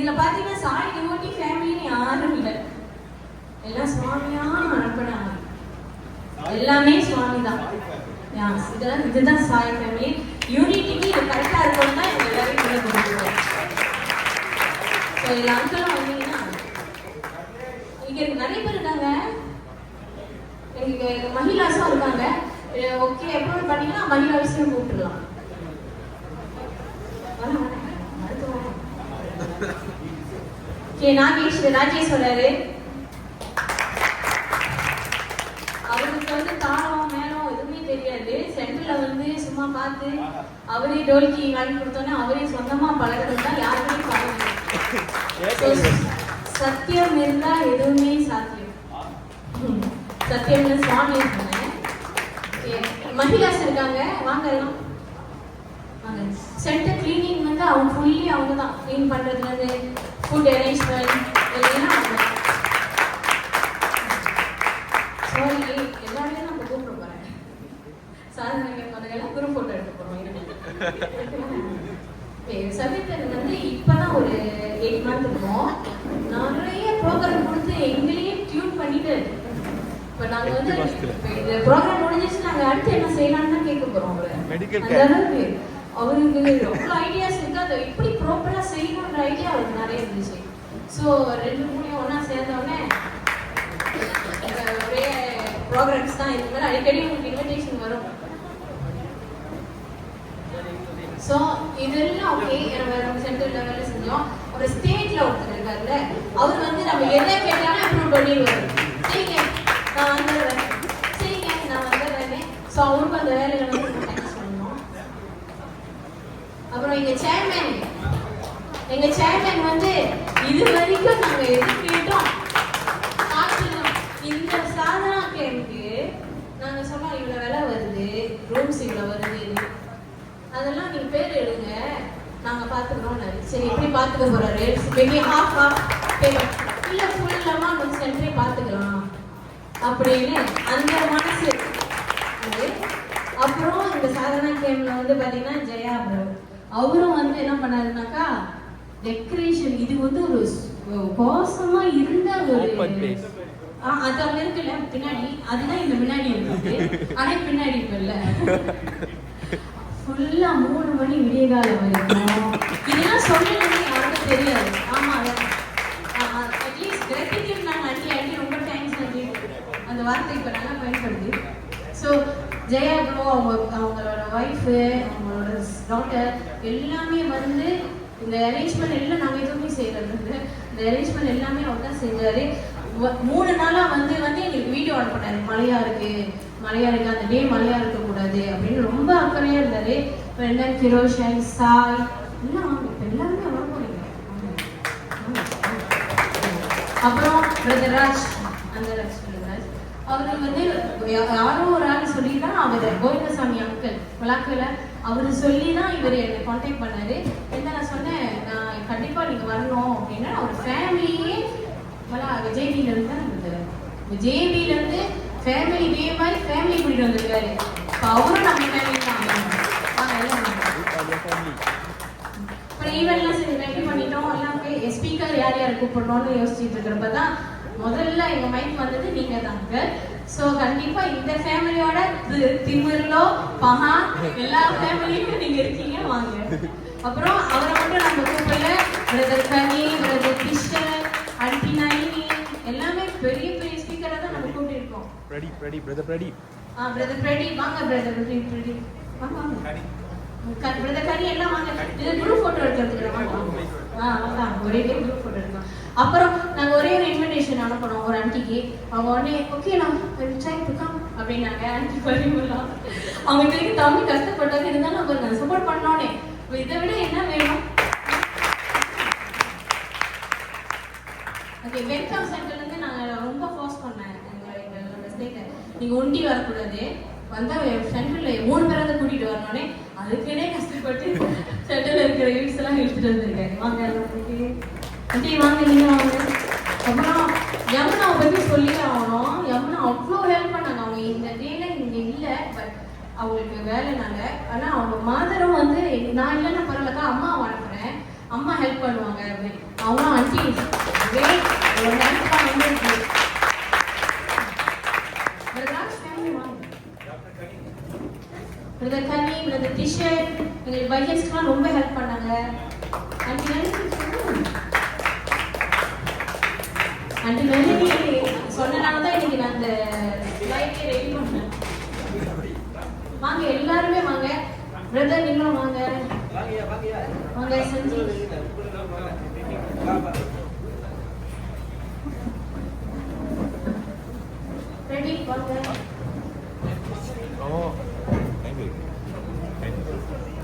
இதுல பாத்தீங்கன்னா சாய் டிவோட்டி ஃபேமிலின்னு யாரும் இல்லை, எல்லாம் சுவாமியா அனுப்பினாங்க, எல்லாமே சுவாமி தான். இதுதான் சாய் ஃபேமிலி. யூனிட்டிக்கு இது கரெக்டா இருக்கணும் தான் எங்க எல்லாரையும் உள்ள கொடுத்துருக்கோம். ஸோ இதுல அங்கிளும் வந்தீங்கன்னா இங்க நிறைய பேர் இருக்காங்க, எங்க மகிழாஸும் இருக்காங்க. ஓகே அப்ரூவல் பண்ணீங்கன்னா மகிழாஸையும் கூப்பிட்டுலாம். ராஜேஷ் வராரு. அவருக்கு வந்து தாளம் மேளம் எதுவுமே தெரியாது. சென்டர்ல வந்து சும்மா பார்த்து அவரே டோல்கி வாங்கி கொடுத்தோன்னே அவரே சொந்தமா பழகிறது தான் யாருமே பழகுது. சத்தியம் இருந்தா எதுவுமே சாத்தியம். சத்தியம்ல சுவாமி இருக்காங்க, மகிழாஸ் இருக்காங்க, வாங்க எல்லாம் வாங்க. சென்டர் கிளீனிங் வந்து அவங்க ஃபுல்லி அவங்க தான் கிளீன் பண்றதுல இருந்து ஃபுட் அரேஞ்ச்மெண்ட் எல்லாம் அவங்க. சாரி எல்லாரையும் நம்ம கூப்பிட போறேன். சாதனை பண்ணதெல்லாம் குரூப் போட்டோ எடுக்க போறோம். சவிதர் வந்து இப்பதான் ஒரு 8 month இருக்கும். நிறைய ப்ரோக்ராம் கொடுத்து எங்களையே டியூன் பண்ணிட்டு இப்ப நாங்க வந்து இந்த ப்ரோக்ராம் முடிஞ்சிச்சு நாங்க அடுத்து என்ன செய்யலாம்னு தான் கேட்க போறோம். அந்த அளவுக்கு அவருக்கு ரொம்ப ஐடியாஸ் இருக்கு. அதை எப்படி ப்ராப்பரா செய்யணும்ன்ற ஐடியா அவருக்கு நிறைய இருந்துச்சு. ஸோ 2-3 ஒன்னா சேர்ந்தோடனே ஒரே ப்ரோக்ராம்ஸ் தான் இதுக்கு மேலே அடிக்கடி உங்களுக்கு இன்விடேஷன் வரும். ஸோ இதெல்லாம் ஓகே நம்ம சென்ட்ரல் லெவலில் செஞ்சோம். ஒரு ஸ்டேட்ல ஒருத்தர் இருக்காருல்ல, அவர் வந்து நம்ம எதை கேட்டாலும் அப்ரூவ் பண்ணிடுவார். சரிங்க நான் வந்துடுறேன், சரிங்க நான் வந்துடுறேன்னு. ஸோ அவருக்கு அந்த வேலையில வந்து தேங்க்ஸ் பண்ணணும். அப்புறம் எங்க சேர்மேன் வந்து இது வரைக்கும் நாங்க எது கேட்டோம் இந்த சாதனா கேம்க்கு நாங்க சொன்னோம் இவ்வளவு விலை வருது, ரூம்ஸ் இவ்வளவு வருது, அதெல்லாம் நீங்க பேர் எடுங்க நாங்க பாத்துக்கிறோம். சரி எப்படி பாத்துக்க போறாரு, மேபி ஹாஃப் பேமெண்ட் இல்ல ஃபுல் அமௌண்ட் சென்டரே பாத்துக்கலாம் அப்படின்னு அந்த மனசு. அப்புறம் இந்த சாதனா கேம்ல வந்து பாத்தீங்கன்னா ஜெயா அவரும் வந்து என்ன பண்ணாருனாக்கா டெக்கரேஷன் இது வந்து ஒரு கோசமா இருந்த ஒரு அது அங்க இருக்குல்ல பின்னாடி, அதுதான் இந்த முன்னாடி இருக்கு. ஆனா பின்னாடி இப்ப இல்ல, ஃபுல்லா 3 மணி விடிய காலம் வரைக்கும் இதெல்லாம் சொல்லணும்னு யாருக்கும் தெரியாது. ஆமா அட்லீஸ்ட் கிராட்டிடியூட் நாங்க அடி ரொம்ப தேங்க்ஸ் நன்றி அந்த வார்த்தை இப்ப நல்லா பயன்படுது. ஸோ ஜெயா ப்ரோ அவங்களோட ஒய்ஃபு அவங்களோட டாட்டர் எல்லாமே வந்து இந்த அரேஞ்ச்மெண்ட் எல்லாம் நாங்கள் எதுவுமே செய்யறது. இந்த அரேஞ்ச்மெண்ட் எல்லாமே அவர் தான் செஞ்சாரு. 3 நாளா வந்து எங்களுக்கு வீடியோ ஆன் பண்ணாரு. மழையா இருக்கு அந்த டே மழையா இருக்கக்கூடாது அப்படின்னு ரொம்ப அக்கறையா இருந்தாரு. ஃபிரோஷன் சாய் எல்லாம் எல்லாருமே வர போறீங்க. அப்புறம் பிரதர் ராஜ் அவருக்கு வந்து யாரோ ஒரு ஆள் சொல்லிதான் அவர் கோவிந்தசாமி அங்கிள் விளாக்குல அவரு சொல்லிதான் இவர் என்னை கான்டாக்ட் பண்ணாரு. என்ன நான் சொன்னேன் நான் கண்டிப்பா நீங்க வரணும் அப்படின்னா அவர் ஃபேமிலியே விஜய்பில இருந்து தான் இருந்தது. விஜய்பில இருந்து ஃபேமிலி டே மாதிரி ஃபேமிலி கூட்டிட்டு வந்திருக்காரு. அவரும் நம்ம ஃபேமிலி தான். அப்புறம் ஈவெண்ட்லாம் சரி ரெடி பண்ணிட்டோம். எல்லாம் ஸ்பீக்கர் யார் கூப்பிடணும்னு யோசிச்சுட்டு இருக்கிறப்பதான் முதல்ல எங்க மைண்ட் வந்தது நீங்க தாங்க. சோ கண்டிப்பா இந்த ஃபேமிலியோட திமிர்லோ பஹா எல்லா ஃபேமிலியும் நீங்க இருக்கீங்க, வாங்க. அப்புறம் அவரை மட்டும் நம்ம கூப்பிடல, பிரதர் கனி, பிரதர் கிஷன், ஆண்டி நளினி எல்லாமே பெரிய பெரிய ஸ்பீக்கரா தான் நம்ம கூப்பிட்டு இருக்கோம். பிரதர் பிரதீப் வாங்க, பிரதர் பிரதீப் வாங்க, பிரதர் கனி எல்லாம் வாங்க. இது குரூப் போட்டோ எடுக்கிறதுக்கு வாங்க, ஒரே குரூப் போட்டோ எடுக்கலாம். அப்புறம் நாங்கள் ஒரே ஒரு இன்விடேஷன் அனுப்பணும் ஒரு ஆண்டிக்கு. அவங்க உடனே ஓகே நான் கம் அப்படின்னாங்க. ஆண்டி பரிமுலாம் அவங்க திருப்பி தமிழ் கஷ்டப்பட்டாங்க, இருந்தாலும் நம்ம நான் சப்போர்ட் பண்ணோன்னே இதை விட என்ன வேணும். ஓகே வெல்கம் சென்டர்லேருந்து நாங்கள் ரொம்ப ஃபோர்ஸ் பண்ணேன் எங்களோட ஸ்டேட்டை, நீங்கள் ஒண்டி வரக்கூடாது, வந்தால் சென்டரில் 3 பேராவது கூட்டிகிட்டு வரணுன்னே அதுக்குன்னே கஷ்டப்பட்டு சென்டரில் இருக்கிற யூஸ் எல்லாம் எடுத்துகிட்டு வந்திருக்கேன். வாங்க ஆண்டி வாங்க, நீங்க வாங்க. அப்புறம் யமுனாவை பற்றி சொல்லி ஆகணும். யமுனா அவ்வளோ ஹெல்ப் பண்ணாங்க. அவங்க இந்த டேல இங்கே இல்லை, பட் அவங்களுக்கு வேலைனால. ஆனால் அவங்க மாதரும் வந்து நான் இல்லைன்னா பரவாயில்லக்கா அம்மாவை அனுப்புகிறேன், அம்மா ஹெல்ப் பண்ணுவாங்க அப்படின்னு. அவங்களும் ஆண்டி வெயிட் ஒரு ஹெல்ப் பண்ணிருக்கு. பிரதர் கனி, பிரதர் கிஷன் எங்களுக்கு பையன்ஸ்க்குலாம் ரொம்ப ஹெல்ப் பண்ணாங்க. ஆண்டி நளினி சொன்னனால தான் இன்னைக்கு நான் அந்த ஸ்லைடே ரெடி பண்ணேன். வாங்க எல்லாருமே வாங்க. பிரதர் நீங்களும் வாங்க. வாங்க செஞ்சு ரெடி வாங்க.